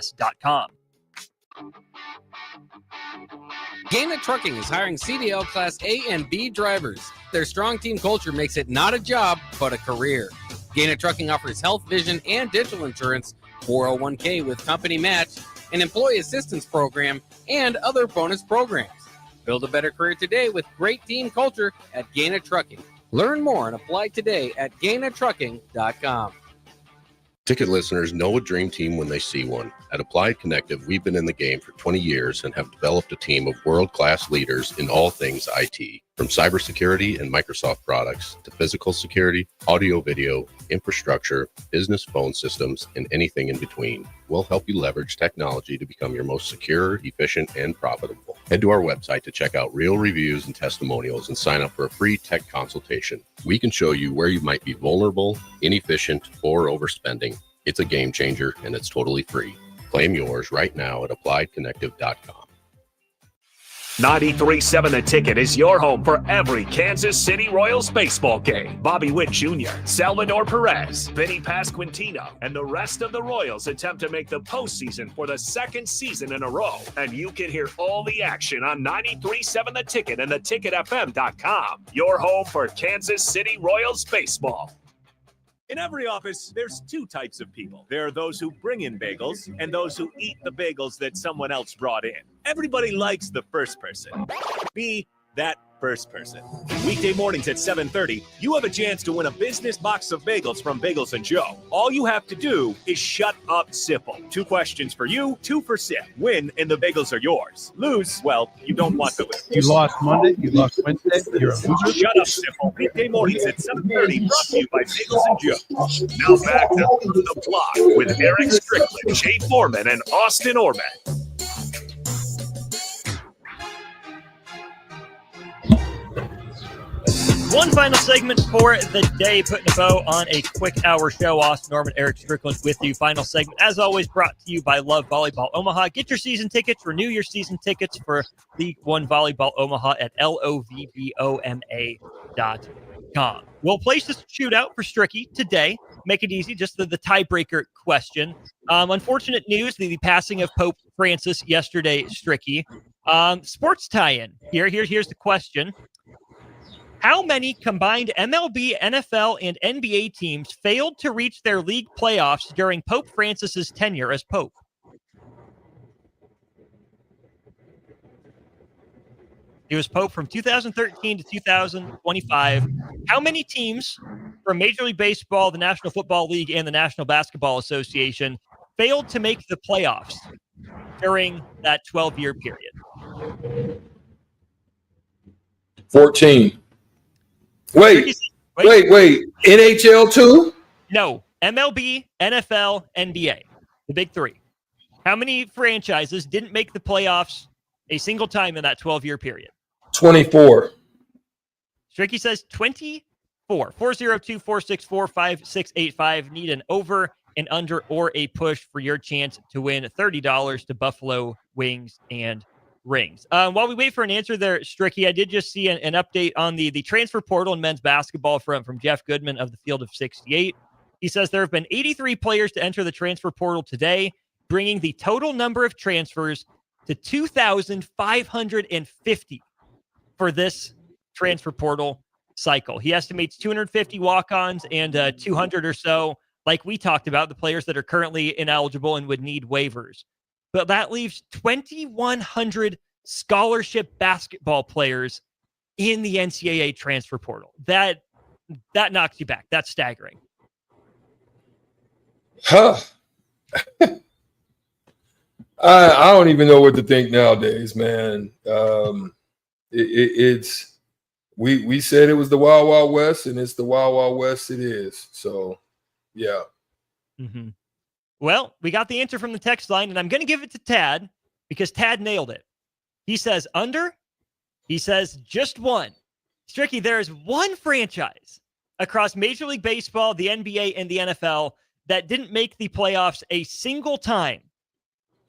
Gaina Trucking is hiring CDL Class A and B drivers. Their strong team culture makes it not a job, but a career. Gaina Trucking offers health, vision, and dental insurance, 401k with company match, an employee assistance program, and other bonus programs. Build a better career today with great team culture at Gaina Trucking. Learn more and apply today at GainaTrucking.com. Ticket listeners know a dream team when they see one. At Applied Connective, we've been in the game for 20 years and have developed a team of world-class leaders in all things IT, from cybersecurity and Microsoft products to physical security, audio-video, infrastructure, business phone systems, and anything in between. We'll help you leverage technology to become your most secure, efficient, and profitable. Head to our website to check out real reviews and testimonials and sign up for a free tech consultation. We can show you where you might be vulnerable, inefficient, or overspending. It's a game changer, and it's totally free. Claim yours right now at appliedconnective.com. 93.7 The Ticket is your home for every Kansas City Royals baseball game. Bobby Witt Jr., Salvador Perez, Vinny Pasquantino, and the rest of the Royals attempt to make the postseason for the second season in a row. And you can hear all the action on 93.7 The Ticket and theticketfm.com. Your home for Kansas City Royals baseball. In every office, there's two types of people. There are those who bring in bagels and those who eat the bagels that someone else brought in. Everybody likes the first person. Be that first person. Weekday mornings at 7:30, you have a chance to win a business box of bagels from Bagels & Joe. All you have to do is shut up, Sipple. 2 questions for you, 2 for Sip. Win, and the bagels are yours. Lose, well, you don't want to lose. You lost Monday, you lost Wednesday, you're a loser. Shut up, Sipple. Weekday mornings at 7:30, brought to you by Bagels & Joe. Now back to The Block with Eric Strickland, Jay Foreman, and Austin Orman. One final segment for the day, putting a bow on a quick hour show. Austin Norman, Eric Strickland with you. Final segment, as always, brought to you by Love Volleyball Omaha. Get your season tickets, renew your season tickets for League One Volleyball Omaha at lovboma.com. We'll place this shootout for Stricky today. Make it easy, just the tiebreaker question. Unfortunate news, the passing of Pope Francis yesterday, Stricky. Sports tie-in. Here's the question. How many combined MLB, NFL, and NBA teams failed to reach their league playoffs during Pope Francis's tenure as Pope? He was Pope from 2013 to 2025. How many teams from Major League Baseball, the National Football League, and the National Basketball Association failed to make the playoffs during that 12-year period? 14. Wait. NHL too? No. MLB, NFL, NBA. The big three. How many franchises didn't make the playoffs a single time in that 12-year period? 24. Stricky says 24. 402-464-5685. Need an over, an under, or a push for your chance to win $30 to Buffalo Wings and Rings. While we wait for an answer there, Stricky, I did just see an update on the transfer portal in men's basketball from Jeff Goodman of the Field of 68. He says there have been 83 players to enter the transfer portal today, bringing the total number of transfers to 2,550 for this transfer portal cycle. He estimates 250 walk-ons and 200 or so, like we talked about, the players that are currently ineligible and would need waivers. But that leaves 2,100 scholarship basketball players in the NCAA transfer portal. That knocks you back. That's staggering. Huh. I don't even know what to think nowadays, man. It's we said it was the Wild Wild West, and it's the Wild Wild West it is. So, yeah. Mm-hmm. Well, we got the answer from the text line, and I'm going to give it to Tad because Tad nailed it. He says under. He says just one. Stricky, there is one franchise across Major League Baseball, the NBA, and the NFL that didn't make the playoffs a single time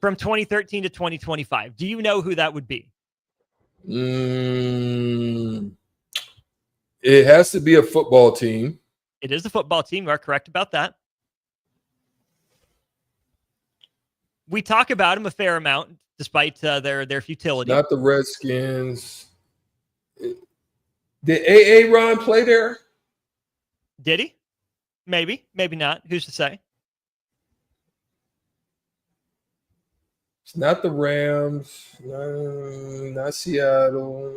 from 2013 to 2025. Do you know who that would be? It has to be a football team. It is a football team. You are correct about that. We talk about him a fair amount. despite their futility. Not the Redskins. Did A.A. Ron play there? Did he? Maybe, maybe not. Who's to say? It's not the Rams. Not Seattle.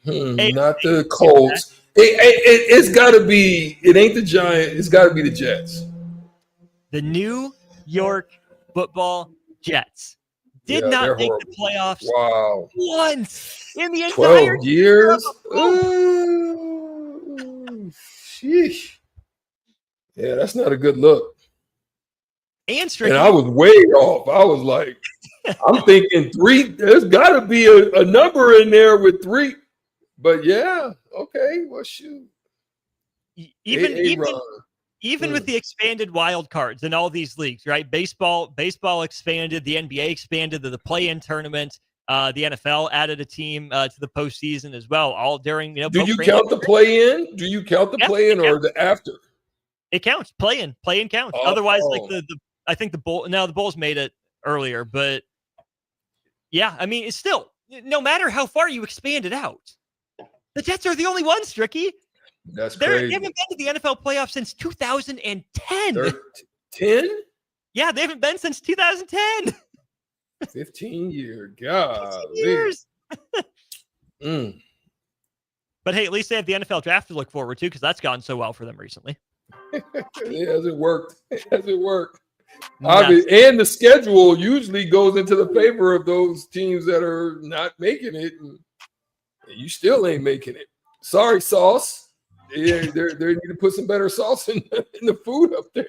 Not the Colts. It's got to be. It ain't the Giants. It's got to be the Jets. The New York Football Jets did not make the playoffs. Wow. Once in the entire 12 years. Ooh, sheesh. Yeah, that's not a good look. And I was way off. I was like, I'm thinking 3. There's got to be a number in there with 3. But yeah, okay. Well, shoot. Even with the expanded wild cards in all these leagues, right? Baseball expanded, the NBA expanded, the play-in tournament, the NFL added a team to the postseason as well. All during, Do you count the play-in? Do you count the play-in or the after? It counts. Play-in counts. Oh. Otherwise, like I think the Bulls made it earlier, but yeah, I mean, it's still, no matter how far you expand it out, the Jets are the only ones, Stricky. That's crazy. They haven't been to the NFL playoffs since 2010. 10? Yeah, they haven't been since 2010. 15 years. God. 15 years. But hey, at least they have the NFL draft to look forward to because that's gone so well for them recently. It hasn't worked. And the schedule usually goes into the favor of those teams that are not making it. And you still ain't making it. Sorry, Sauce. Yeah, they need to put some better sauce in the food up there.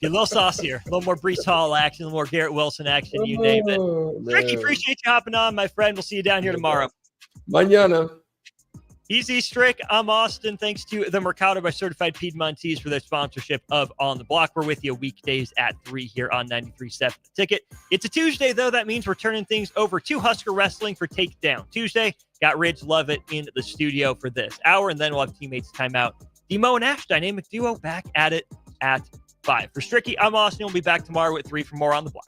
Get a little saucier, a little more Breece Hall action, a little more Garrett Wilson action, you name it. Ricky, appreciate you hopping on, my friend. We'll see you down here tomorrow. Mañana. Easy Strick. I'm Austin. Thanks to the Mercado by Certified Piedmontese for their sponsorship of On the Block. We're with you weekdays at 3 here on 93.7 The Ticket. It's a Tuesday, though. That means we're turning things over to Husker Wrestling for Takedown Tuesday. Got Ridge Lovett in the studio for this hour, and then we'll have Teammates Timeout. Demo and Ash, dynamic duo, back at it at 5. For Stricky, I'm Austin. We'll be back tomorrow at 3 for more On the Block.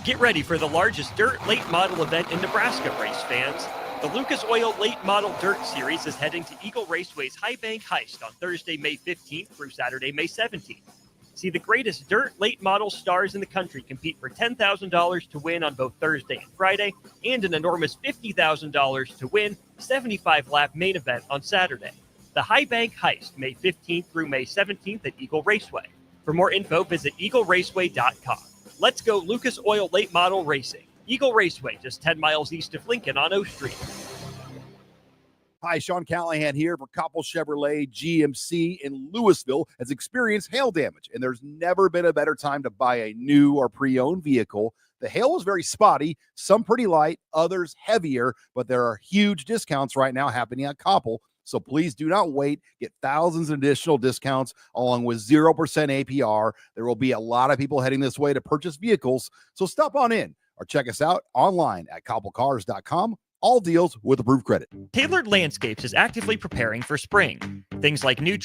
Get ready for the largest dirt late model event in Nebraska, race fans. The Lucas Oil Late Model Dirt Series is heading to Eagle Raceway's High Bank Heist on Thursday, May 15th through Saturday, May 17th. See the greatest dirt late model stars in the country compete for $10,000 to win on both Thursday and Friday, and an enormous $50,000 to win 75-lap main event on Saturday. The High Bank Heist, May 15th through May 17th at Eagle Raceway. For more info, visit eagleraceway.com. Let's go Lucas Oil Late Model Racing. Eagle Raceway, just 10 miles east of Lincoln on O Street. Hi, Sean Callahan here for Koppel Chevrolet GMC in Louisville. Has experienced hail damage, and there's never been a better time to buy a new or pre-owned vehicle. The hail was very spotty, some pretty light, others heavier, but there are huge discounts right now happening at Koppel. So please do not wait. Get thousands of additional discounts along with 0% APR. There will be a lot of people heading this way to purchase vehicles. So stop on in or check us out online at koppelcars.com. All deals with approved credit. Tailored Landscapes is actively preparing for spring. Things like new